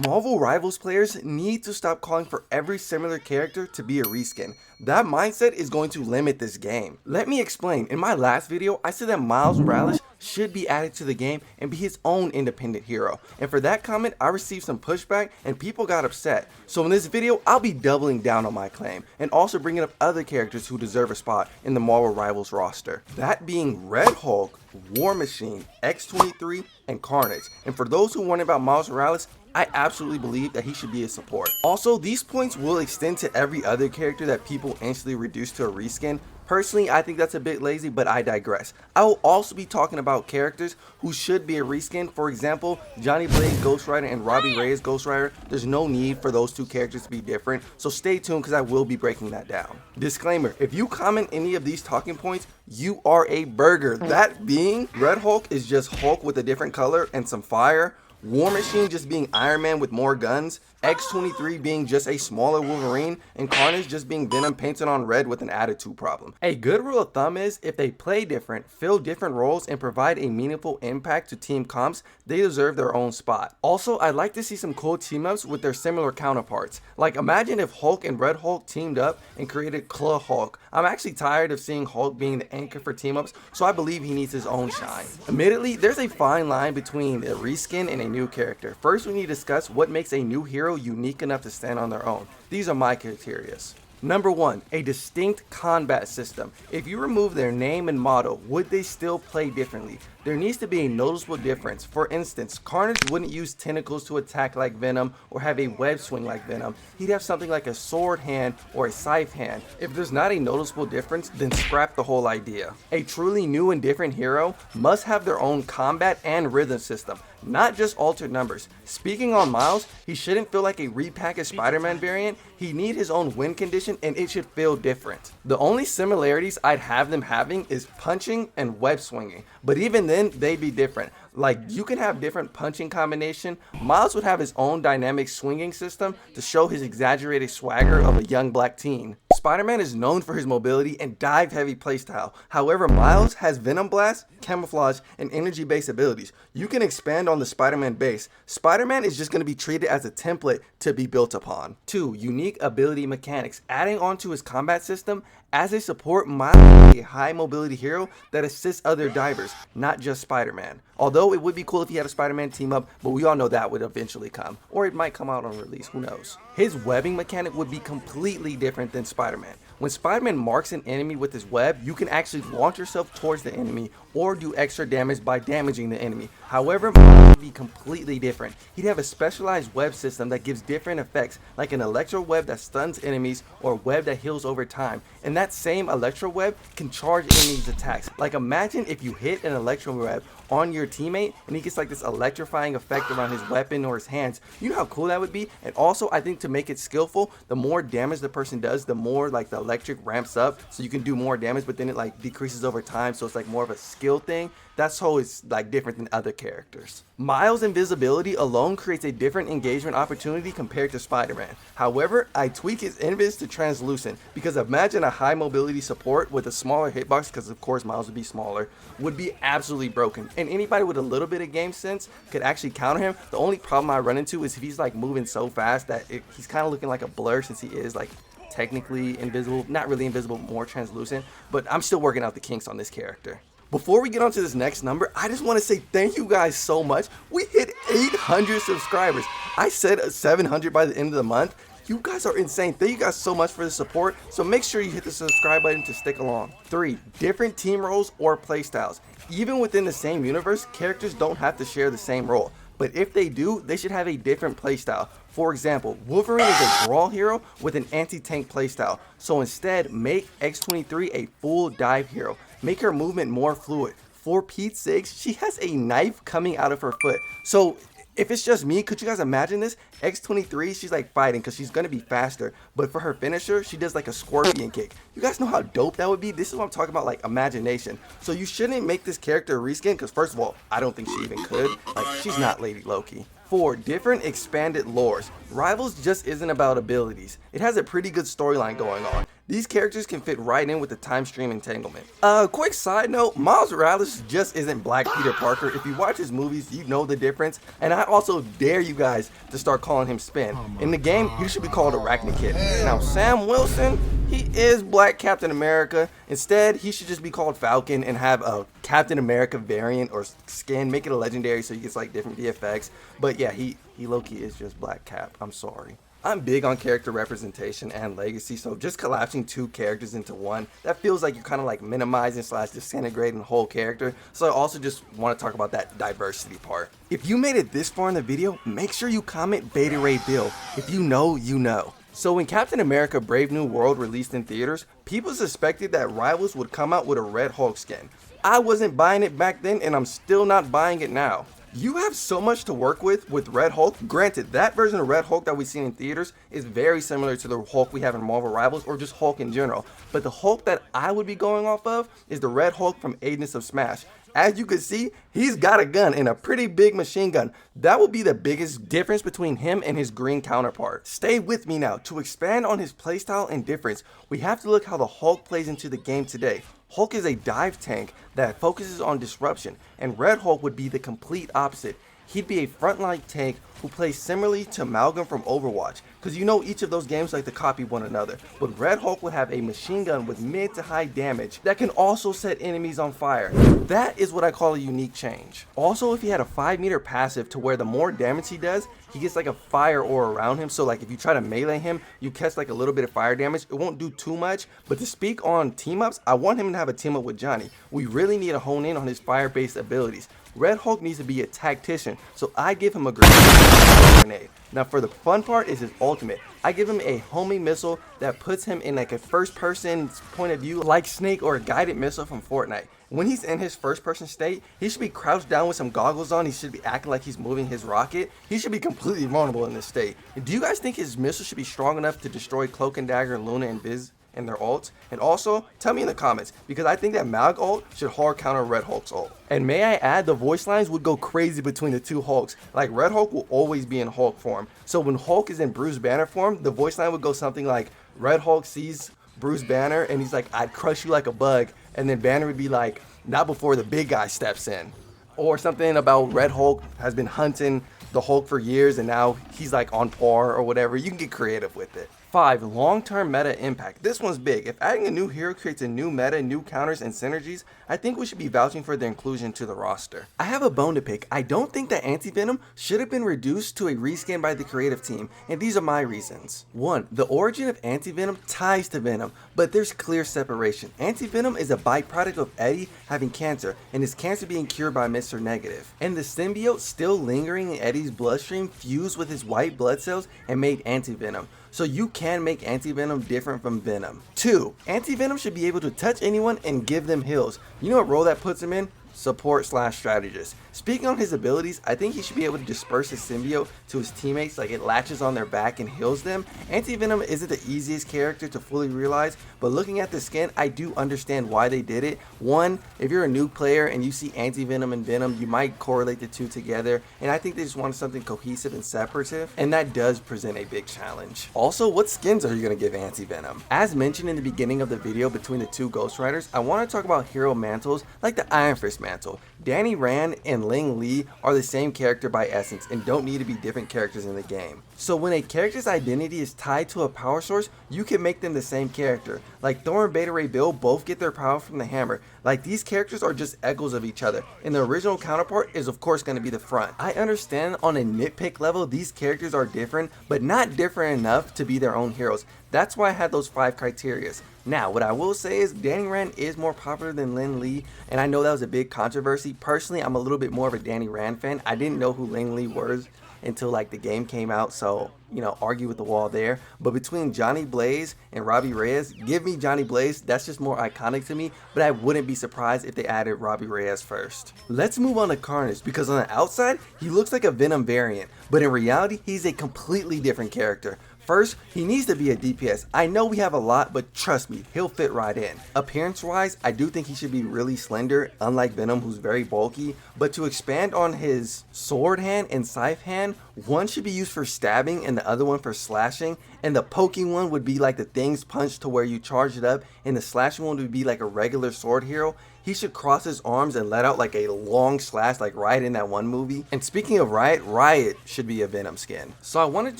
Marvel Rivals players need to stop calling for every similar character to be a reskin. That mindset is going to limit this game. Let me explain. In my last video, I said that Miles Morales should be added to the game and be his own independent hero. And for that comment, I received some pushback and people got upset. So in this video, I'll be doubling down on my claim and also bringing up other characters who deserve a spot in the Marvel Rivals roster. That being Red Hulk, War Machine, X-23, and Carnage. And for those who wonder about Miles Morales, I absolutely believe that he should be a support. Also, these points will extend to every other character that people instantly reduce to a reskin. Personally, I think that's a bit lazy, but I digress. I will also be talking about characters who should be a reskin. For example, Johnny Blaze Ghost Rider and Robbie Reyes Ghost Rider. There's no need for those two characters to be different, so stay tuned because I will be breaking that down. Disclaimer, if you comment any of these talking points, you are a burger. That being, Red Hulk is just Hulk with a different color and some fire. War Machine just being Iron Man with more guns, X-23 being just a smaller Wolverine, and Carnage just being Venom painted on red with an attitude problem. A good rule of thumb is if they play different, fill different roles, and provide a meaningful impact to team comps, they deserve their own spot. Also, I'd like to see some cool team-ups with their similar counterparts. Like imagine if Hulk and Red Hulk teamed up and created Claw Hulk. I'm actually tired of seeing Hulk being the anchor for team-ups, so I believe he needs his own shine. Admittedly, there's a fine line between a reskin and a new character. First, we need to discuss what makes a new hero unique enough to stand on their own. These are my criteria. Number 1, a distinct combat system. If you remove their name and motto, would they still play differently? There needs to be a noticeable difference. For instance, Carnage wouldn't use tentacles to attack like Venom or have a web swing like Venom. He'd have something like a sword hand or a scythe hand. If there's not a noticeable difference, then scrap the whole idea. A truly new and different hero must have their own combat and rhythm system, not just altered numbers. Speaking on Miles, he shouldn't feel like a repackaged Spider-Man variant. He needs his own win condition and it should feel different. The only similarities I'd have them having is punching and web swinging, but even then they'd be different. Like you can have different punching combination. Miles would have his own dynamic swinging system to show his exaggerated swagger of a young black teen. Spider-Man is known for his mobility and dive heavy playstyle. However, Miles has Venom Blast, camouflage, and energy based abilities. You can expand on the Spider-Man base. Spider-Man is just going to be treated as a template to be built upon. 2. Unique ability mechanics. Adding onto his combat system, as a support, Miles is a high mobility hero that assists other divers, not just Spider-Man. Although it would be cool if he had a Spider-Man team up, but we all know that would eventually come. Or it might come out on release, who knows. His webbing mechanic would be completely different than Spider-Man. When Spider-Man marks an enemy with his web, you can actually launch yourself towards the enemy or do extra damage by damaging the enemy. However, Miles would be completely different. He'd have a specialized web system that gives different effects, like an electro web that stuns enemies or a web that heals over time. And that same electro web can charge enemies' attacks. Like imagine if you hit an electro web on your teammate and he gets like this electrifying effect around his weapon or his hands. You know how cool that would be? And also I think to make it skillful, the more damage the person does, the more like the electric ramps up, so you can do more damage, but then it like decreases over time, so it's like more of a skill thing. That's how it's like different than other characters. Miles' invisibility alone creates a different engagement opportunity compared to Spider-Man. However, I tweak his invis to translucent because imagine a high mobility support with a smaller hitbox, because of course Miles would be smaller, would be absolutely broken. And anybody with a little bit of game sense could actually counter him. The only problem I run into is if he's like moving so fast that he's kind of looking like a blur, since he is like technically invisible, not really invisible, more translucent, but I'm still working out the kinks on this character. Before we get on to this next number, I just want to say thank you guys so much. We hit 800 subscribers. I said 700 by the end of the month. You guys are insane. Thank you guys so much for the support. So make sure you hit the subscribe button to stick along. 3. Different team roles or playstyles. Even within the same universe, characters don't have to share the same role. But if they do, they should have a different playstyle. For example, Wolverine is a brawl hero with an anti-tank playstyle. So instead, make X-23 a full dive hero. Make her movement more fluid. For Pete's sake, she has a knife coming out of her foot. So if it's just me, could you guys imagine this? X-23, she's like fighting because she's going to be faster. But for her finisher, she does like a scorpion kick. You guys know how dope that would be? This is what I'm talking about, like imagination. So you shouldn't make this character a reskin because first of all, I don't think she even could. Like, she's not Lady Loki. 4. Different expanded lores. Rivals just isn't about abilities. It has a pretty good storyline going on. These characters can fit right in with the time stream entanglement. Quick side note, Miles Morales just isn't Black Peter Parker. If you watch his movies, you know the difference, and I also dare you guys to start calling him Spin. In the game, he should be called Arachnakid. Now, Sam Wilson, he is Black Captain America. Instead, he should just be called Falcon and have a Captain America variant or skin, make it a legendary so he gets like different VFX. But yeah, he low-key is just Black Cap. I'm sorry. I'm big on character representation and legacy, so just collapsing two characters into one, that feels like you're kind of like minimizing / disintegrating the whole character. So I also just want to talk about that diversity part. If you made it this far in the video, make sure you comment Beta Ray Bill. If you know, you know. So when Captain America Brave New World released in theaters, people suspected that Rivals would come out with a Red Hulk skin. I wasn't buying it back then, and I'm still not buying it now. You have so much to work with Red Hulk. Granted, that version of Red Hulk that we've seen in theaters is very similar to the Hulk we have in Marvel Rivals or just Hulk in general. But the Hulk that I would be going off of is the Red Hulk from Agents of Smash. As you can see, he's got a gun and a pretty big machine gun. That will be the biggest difference between him and his green counterpart. Stay with me now. To expand on his playstyle and difference, we have to look how the Hulk plays into the game today. Hulk is a dive tank that focuses on disruption, and Red Hulk would be the complete opposite. He'd be a frontline tank who plays similarly to Malcolm from Overwatch, because you know each of those games like to copy one another, but Red Hulk would have a machine gun with mid to high damage that can also set enemies on fire. That is what I call a unique change. Also, if he had a 5-meter passive to where the more damage he does, he gets like a fire aura around him, so like if you try to melee him, you catch like a little bit of fire damage. It won't do too much, but to speak on team ups, I want him to have a team up with Johnny. We really need to hone in on his fire based abilities. Red Hulk needs to be a tactician, so I give him a grenade. Now for the fun part is his ultimate. I give him a homing missile that puts him in like a first person point of view like Snake or a guided missile from Fortnite. When he's in his first person state, he should be crouched down with some goggles on. He should be acting like he's moving his rocket. He should be completely vulnerable in this state. Do you guys think his missile should be strong enough to destroy Cloak and Dagger, Luna, and Viz and their ults? And also, tell me in the comments, because I think that Mag ult should hard counter Red Hulk's ult. And may I add, the voice lines would go crazy between the two Hulks. Like, Red Hulk will always be in Hulk form. So when Hulk is in Bruce Banner form, the voice line would go something like, Red Hulk sees Bruce Banner and he's like, I'd crush you like a bug. And then Banner would be like, not before the big guy steps in. Or something about Red Hulk has been hunting the Hulk for years and now he's like on par or whatever. You can get creative with it. 5. Long-term meta impact. This one's big. If adding a new hero creates a new meta, new counters, and synergies, I think we should be vouching for their inclusion to the roster. I have a bone to pick. I don't think that Anti-Venom should have been reduced to a reskin by the creative team, and these are my reasons. 1. The origin of Anti-Venom ties to Venom, but there's clear separation. Anti-Venom is a byproduct of Eddie having cancer, and his cancer being cured by Mr. Negative. And the symbiote still lingering in Eddie's bloodstream fused with his white blood cells and made Anti-Venom. So you can make Anti-Venom different from Venom. 2. Anti-Venom should be able to touch anyone and give them heals. You know what role that puts him in? Support / strategist. Speaking on his abilities, I think he should be able to disperse his symbiote to his teammates, like it latches on their back and heals them. Anti-Venom isn't the easiest character to fully realize, but looking at the skin, I do understand why they did it. 1, if you're a new player and you see Anti-Venom and Venom, you might correlate the two together, and I think they just wanted something cohesive and separative, and that does present a big challenge. Also, what skins are you going to give Anti-Venom? As mentioned in the beginning of the video between the two Ghost Riders, I want to talk about hero mantles like the Iron Fist mantle. Danny Rand and Ling Li are the same character by essence and don't need to be different characters in the game. So when a character's identity is tied to a power source, you can make them the same character. Like Thor and Beta Ray Bill both get their power from the hammer. Like these characters are just echoes of each other, and the original counterpart is of course going to be the front. I understand on a nitpick level these characters are different, but not different enough to be their own heroes. That's why I had those 5 criteria. Now, what I will say is Danny Rand is more popular than Ling Li, and I know that was a big controversy. Personally, I'm a little bit more of a Danny Rand fan. I didn't know who Ling Li was until like the game came out, so you know, argue with the wall there. But between Johnny Blaze and Robbie Reyes, give me Johnny Blaze. That's just more iconic to me, but I wouldn't be surprised if they added Robbie Reyes first. Let's move on to Carnage, because on the outside he looks like a Venom variant, but in reality he's a completely different character. First, he needs to be a DPS. I know we have a lot, but trust me, he'll fit right in. Appearance wise, I do think he should be really slender, unlike Venom who's very bulky, but to expand on his sword hand and scythe hand, one should be used for stabbing and the other one for slashing, and the poking one would be like the thing's punch to where you charge it up, and the slashing one would be like a regular sword hero. He should cross his arms and let out like a long slash like Riot in that one movie. And speaking of Riot, Riot should be a Venom skin. So I wanted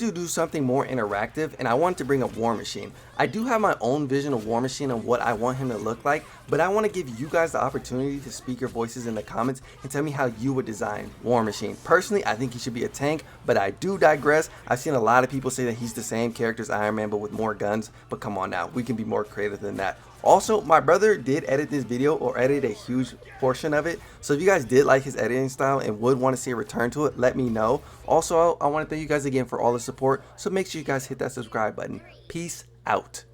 to do something more interactive and I wanted to bring up War Machine. I do have my own vision of War Machine and what I want him to look like, but I want to give you guys the opportunity to speak your voices in the comments and tell me how you would design War Machine. Personally, I think he should be a tank, but I do digress. I've seen a lot of people say that he's the same character as Iron Man but with more guns, but come on now, we can be more creative than that. Also, my brother did edit this video, or edit a huge portion of it, so if you guys did like his editing style and would want to see a return to it, let me know. Also, I want to thank you guys again for all the support, so make sure you guys hit that subscribe button. Peace out.